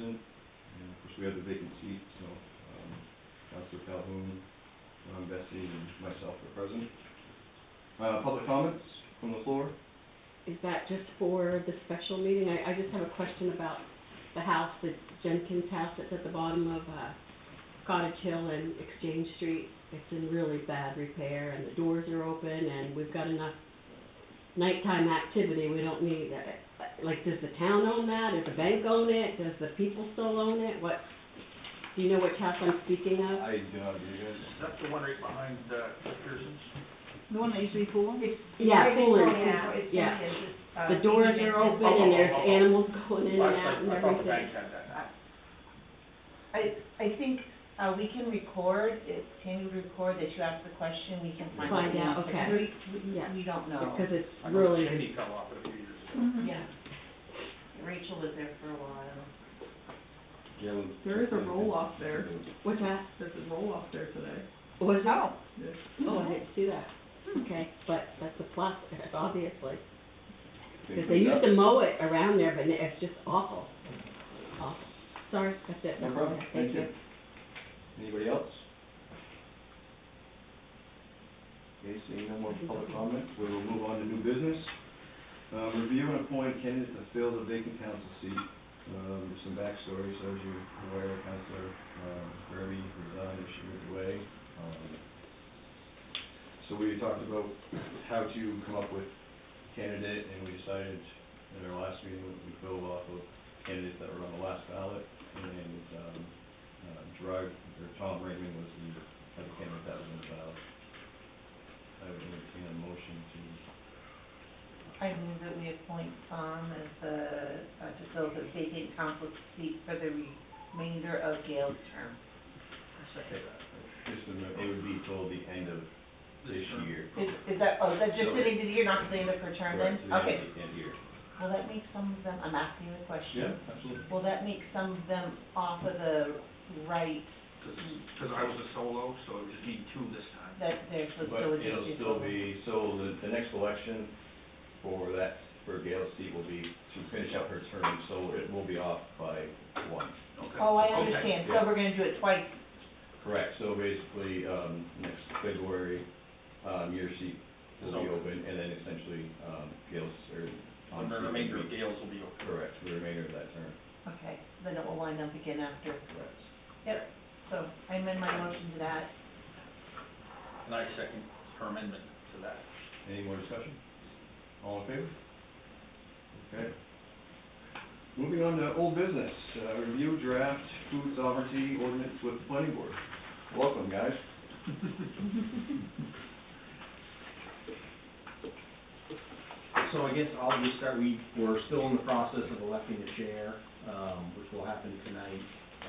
absent, and of course we have the vacant seat, so, Councilor Calhoun, Bessie, and myself are present. Public comments from the floor? Is that just for the special meeting? I just have a question about the house, the Jenkins house that's at the bottom of, Cottage Hill and Exchange Street. It's in really bad repair, and the doors are open, and we've got enough nighttime activity, we don't need, like, does the town own that? Does the bank own it? Does the people still own it? Do you know which house I'm speaking of? I do not, do you guys? Is that the one right behind, Pearson's? The one that used to be pool? Yeah, Fuller. Yeah. The doors are open, and there's animals going in and out and I thought the everything. bank had that. I think, we can record, if Tammy would record that you asked the question, we can find out. Find out, okay. Yeah. We don't know. Because it's I know the really, chimney fell off it a few years ago. Mhm. Yeah. Rachel was there for a while. Yeah, well, There is a roll-off there. what's that? There's a roll-off there today. Was it? Yes. Oh, I didn't see that. Okay, but that's a plus, obviously. been Because they cleaned used up. to mow it around there, but it's just awful. Awful. Sorry, that's it. No That's all I problem, have. thank you. Anybody else? Okay, seeing no more public comment, we will move on to new business. Review and appoint candidate to fill the vacant council seat. Some backstory, so as you're aware, Councilor, Kirby resigned, she moved away. So we talked about how to come up with candidate, and we decided at our last meeting, we go off of candidates that were on the last ballot, and, Tom Raymond was the other candidate that was on the ballot. I would entertain a motion to, I move that we appoint Tom as to fill the vacant council seat for the remainder of Gail's term. I second that. just, it would be till the end of this year. Is that just the end of the year, not to the end of her term then? Correct, Okay. to the end of the year. Will that make some of them, I'm asking the question. Yeah, absolutely. Will that make some of them off of the right Because I was a solo, so it would just need two this time. that they're supposed to But do? it'll still be, so the next election for Gail's seat will be to finish out her term, so it will be off by one. Okay. Oh, I Okay. understand, so Yeah. we're gonna do it twice. Correct, so basically, next February, your seat will be open, and then essentially, Gail's, or Tom's The seat will remainder of be- Gales will be open. Correct, for the remainder of that term. Okay, then it will wind up again after. Correct. Yep, so I amend my motion to that. And I second her amendment to that. Any more discussion? All in favor? Okay. Moving on to old business, review draft food sovereignty ordinance with the planning board. Welcome, guys. So I guess I'll just start, we're still in the process of electing a chair, which will happen tonight.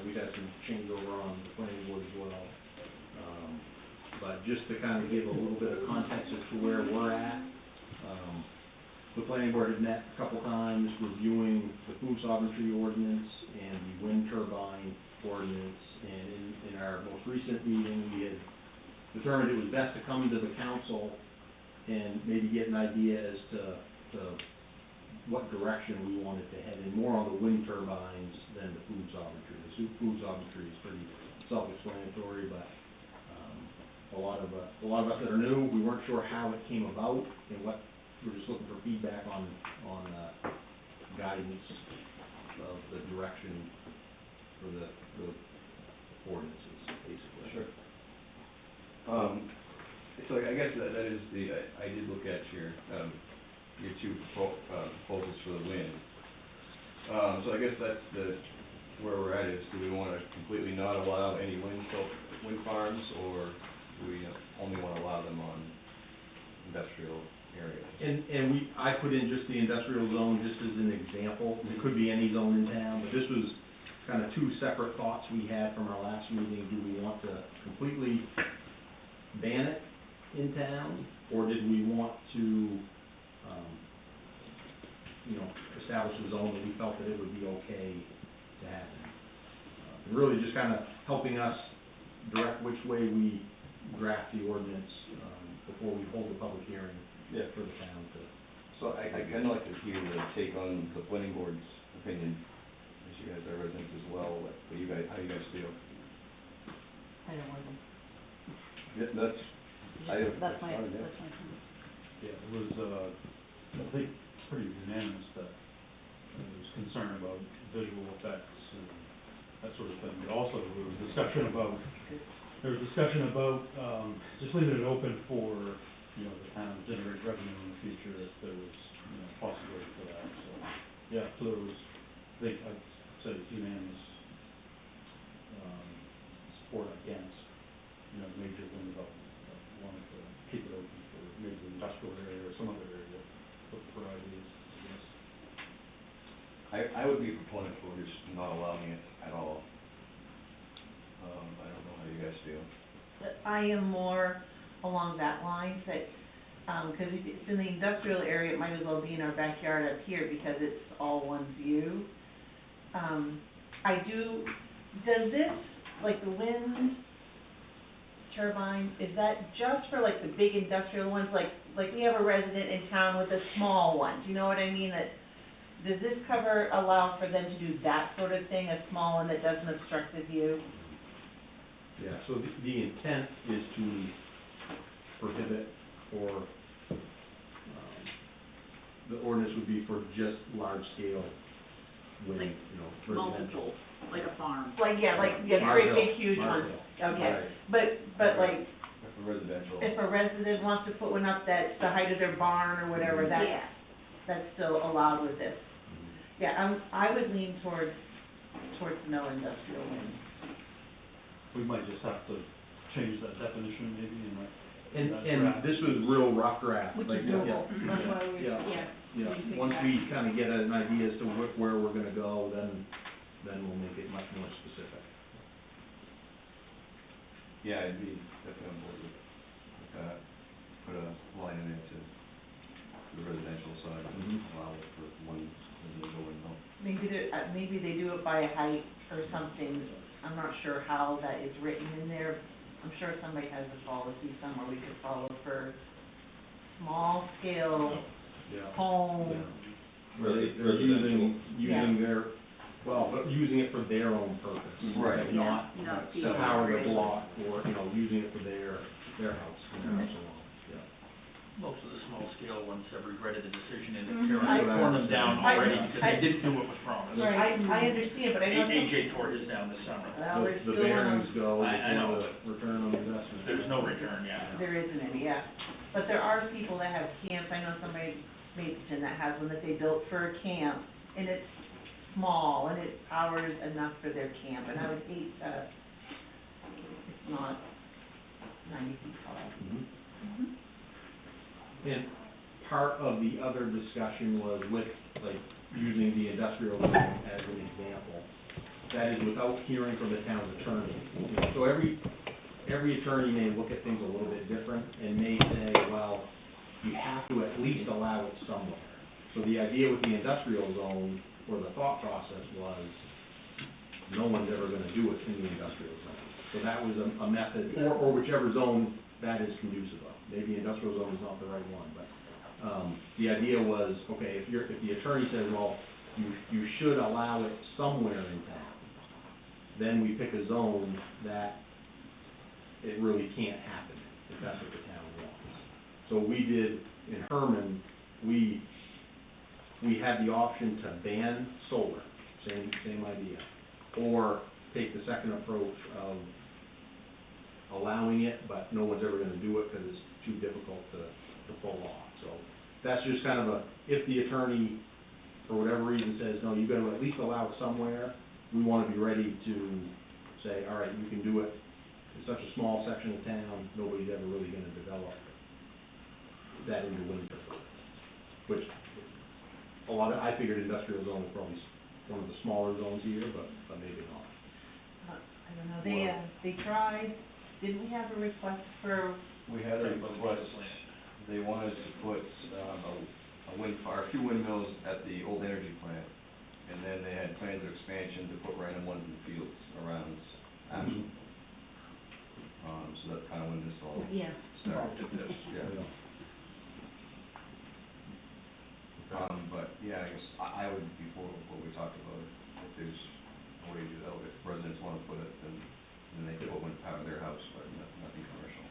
We've had some changeover on the planning board as well. But just to kind of give a little bit of context as to where we're at, the planning board had met a couple times reviewing the food sovereignty ordinance and the wind turbine ordinance. And in our most recent meeting, we had determined it was best to come to the council and maybe get an idea as to what direction we wanted to head in, more on the wind turbines than the food sovereignty. The food sovereignty is pretty self-explanatory, but a lot of us that are new, we weren't sure how it came about and what, we're just looking for feedback on guidance of the direction for the ordinances, basically. Sure. So I guess that is I did look at your two proposals for the wind. So I guess that's where we're at is, do we want to completely not allow any wind farms, or do we only want to allow them on industrial areas? And I put in just the industrial zone just as an example. It could be any zone in town, but this was kind of two separate thoughts we had from our last meeting. Do we want to completely ban it in town, or did we want to, establish a zone that we felt that it would be okay to happen? And really just kind of helping us direct which way we draft the ordinance, before we hold the public hearing for the town to. So I kind of like to hear the take on the planning board's opinion, as you guys are residents as you guys feel? I don't want them. Yeah, that's, That's my, fine, yeah. that's my comment. Yeah, it was, I think, pretty unanimous that there was concern about visual effects and that sort of thing. But also, there was discussion about, just leaving it open for, you know, the town to generate revenue in the future if there was, you know, possibility for that, so. Yeah, so there was, I think, I'd say unanimous, support against, you know, major wind development. Wanted to keep it open for maybe the industrial area or some other area, look for ideas, I guess. I would be a proponent for just not allowing it at all. I don't know how you guys feel. I am more along that line, that, 'cause if it's in the industrial area, it might as well be in our backyard up here, because it's all one view. Does this, like the wind turbine, is that just for like the big industrial ones, like we have a resident in town with a small one, do you know what I mean? Does this allow for them to do that sort of thing, a small one that doesn't obstruct the view? Yeah, so the intent is to prohibit, or, the ordinance would be for just large-scale wind, Like you know, residential. Multiple, like a farm. Like, yeah, great Marshall, big huge ones, Marshall. okay, Right. but like, For residential. if a resident wants to put one up that's the height of their barn or whatever, Yeah. that's still allowed with this. Yeah, I would lean towards no industrial wind. We might just have to change that definition maybe in that. And this was real rough draft. Which like, is yeah, doable. yeah, That's why we, yeah, yeah. Yeah, we think once that. we kind of get an idea as to where we're gonna go, then we'll make it much more specific. Yeah, I'd be definitely on board with that. Put a line in there to the residential side, and allow it for one residential window. Maybe they do it by a height or something, I'm not sure how that is written in there. I'm sure somebody has a policy somewhere we could follow for small scale Yeah. home. Where they're using their, but using it for their own purpose. Right. Not Not to power the block, or, you know, using it for their house, and their house alone, yeah. Most of the small scale ones have regretted the decision and Mhm. have torn them down already I- because they didn't do what was promised. I understand, but I know some. AJ tore his down this summer. Well, there's The still one bearings of, go I know, before the return on investment. There's no return, yeah. there isn't any, yeah. But there are people that have camps, I know somebody, Mapleton, that has one that they built for a camp, and it's small, and it powers enough for their camp, and I would hate that it's not 90 feet tall. Mhm. And part of the other discussion was with, like, using the industrial zone as an example. That is without hearing from the town's attorney. You know, so every attorney may look at things a little bit different and may say, well, you have to at least allow it somewhere. So the idea with the industrial zone, or the thought process was, no one's ever gonna do it in the industrial zone. So that was a method, or whichever zone that is conducive of. Maybe industrial zone is not the right one, but, the idea was, okay, if the attorney says, well, you should allow it somewhere in town, then we pick a zone that it really can't happen, if that's what the town wants. So we did, in Herman, we had the option to ban solar, same idea, or take the second approach of allowing it, but no one's ever gonna do it because it's too difficult to pull off. So that's just kind of if the attorney, for whatever reason, says, no, you've got to at least allow it somewhere, we wanna be ready to say, all right, you can do it in such a small section of town, nobody's ever really gonna develop that into wind turbines. Which, I figured industrial zone was probably one of the smaller zones here, but maybe not. I don't know, they tried, didn't we have a request for, We had a request, they wanted to put, a wind farm, a few windmills at the old energy plant, and then they had plans of expansion to put random ones in the fields around Ashland. So that's kind of when this all Yeah. started. Prompted this. Yeah. But, yeah, I guess I would be for what we talked about, if there's a way to do that, if residents want wanna put it, then they could open part of their house, but nothing commercial.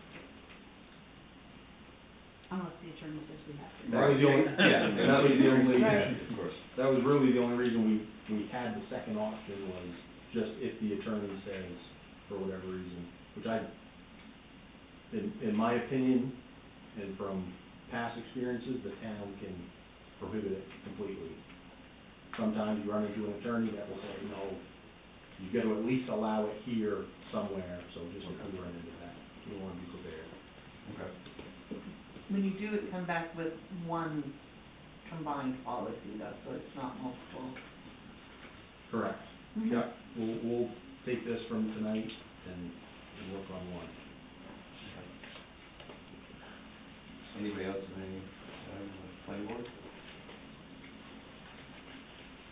Unless the attorney says we have to. That was the only, yeah, that was the only, Right. Of course. that was really the only reason we had the second option was just if the attorney says, for whatever reason, which in my opinion, and from past experiences, the town can prohibit it completely. Sometimes you run into an attorney that will say, no, you gotta at least allow it here somewhere, so just if we run into that, we wanna be prepared. Okay. When you do it, come back with one combined policy though, so it's not multiple. Correct. Mhm. Yep, we'll take this from tonight and work on one. Anybody else have any, planning board?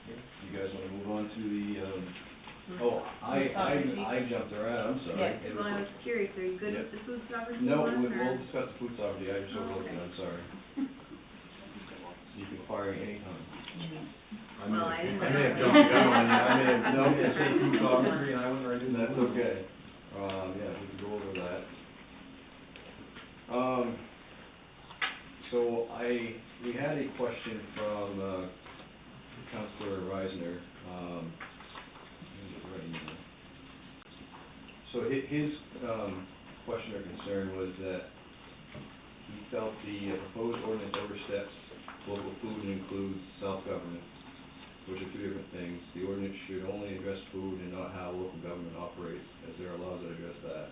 Okay. You guys wanna move on to the, oh, I jumped around, I'm sorry. Yeah. It Well, I was- was curious, are you good Yeah. with the food sovereignty No, one, we'll or? discuss the food sovereignty, I just Oh, overlooked it, okay. I'm sorry. So you can fire me anytime. Well, I didn't I may have know. jumped the gun on you, I may have, No. said food sovereignty and I went right into that. That's okay. Yeah, we can go over that. So we had a question from, Counselor Reisner, who's it right now? So his question or concern was that he felt the proposed ordinance oversteps local food and includes self-government, which are two different things. The ordinance should only address food and not how local government operates, as there are laws that address that.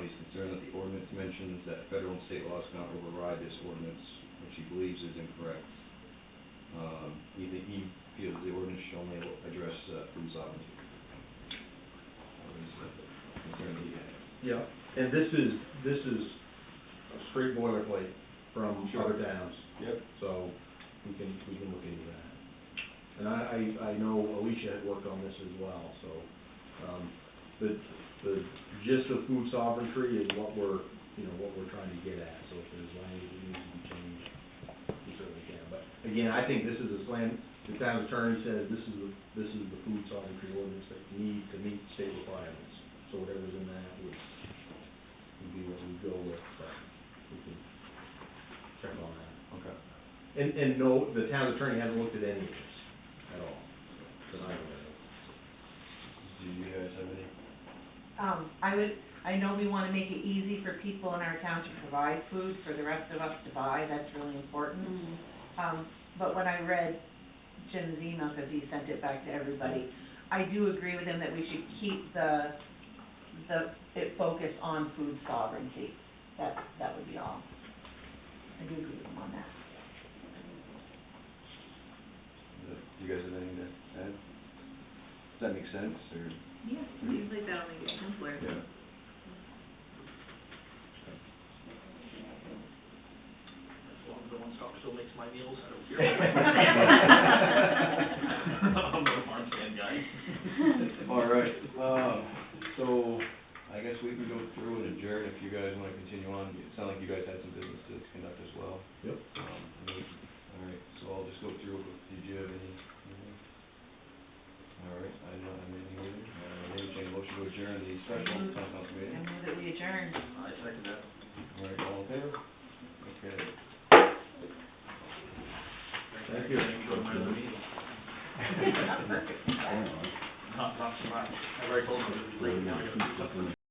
He's concerned that the ordinance mentions that federal and state laws cannot override this ordinance, which he believes is incorrect. He feels the ordinance should only address food sovereignty. That was the concern he had. Yeah, and this is a straight boilerplate from Sure. other towns, Yep. so we can look into that. And I know Alicia had worked on this as well, so, the gist of food sovereignty is what we're trying to get at, so if there's language that needs to be changed, we certainly can. But again, I think this is a slam, the town attorney says this is the food sovereignty ordinance that you need to meet state requirements. So whatever's in that would be what we go with, but we can check on that. Okay. And no, the town attorney hasn't looked at any of this at all, that I'm aware of. Do you guys have any? I know we wanna make it easy for people in our town to provide food for the rest of us to buy, that's really important. But when I read Jim's email, cause he sent it back to everybody, I do agree with him that we should keep it focused on food sovereignty. That would be all. I do agree with him on that. Do you guys have anything to add? Does that make sense, or? Yeah, seems like that'll make it simpler. Yeah. As long as the one-stop still makes my meals, I don't care. I'm a farm stand guy. All right, so I guess we can go through and adjourn if you guys wanna continue on. It sounded like you guys had some business to conduct as well. Yep. All right, so I'll just go through, did you have anything? All right, I don't have anything either. Entertain a motion to adjourn the special town council I meeting. move that we adjourn. I second that. All right, all in favor? Okay. Thank you. Thank you for my other meeting. Not so much. I've already told them to be late, now I gotta do something.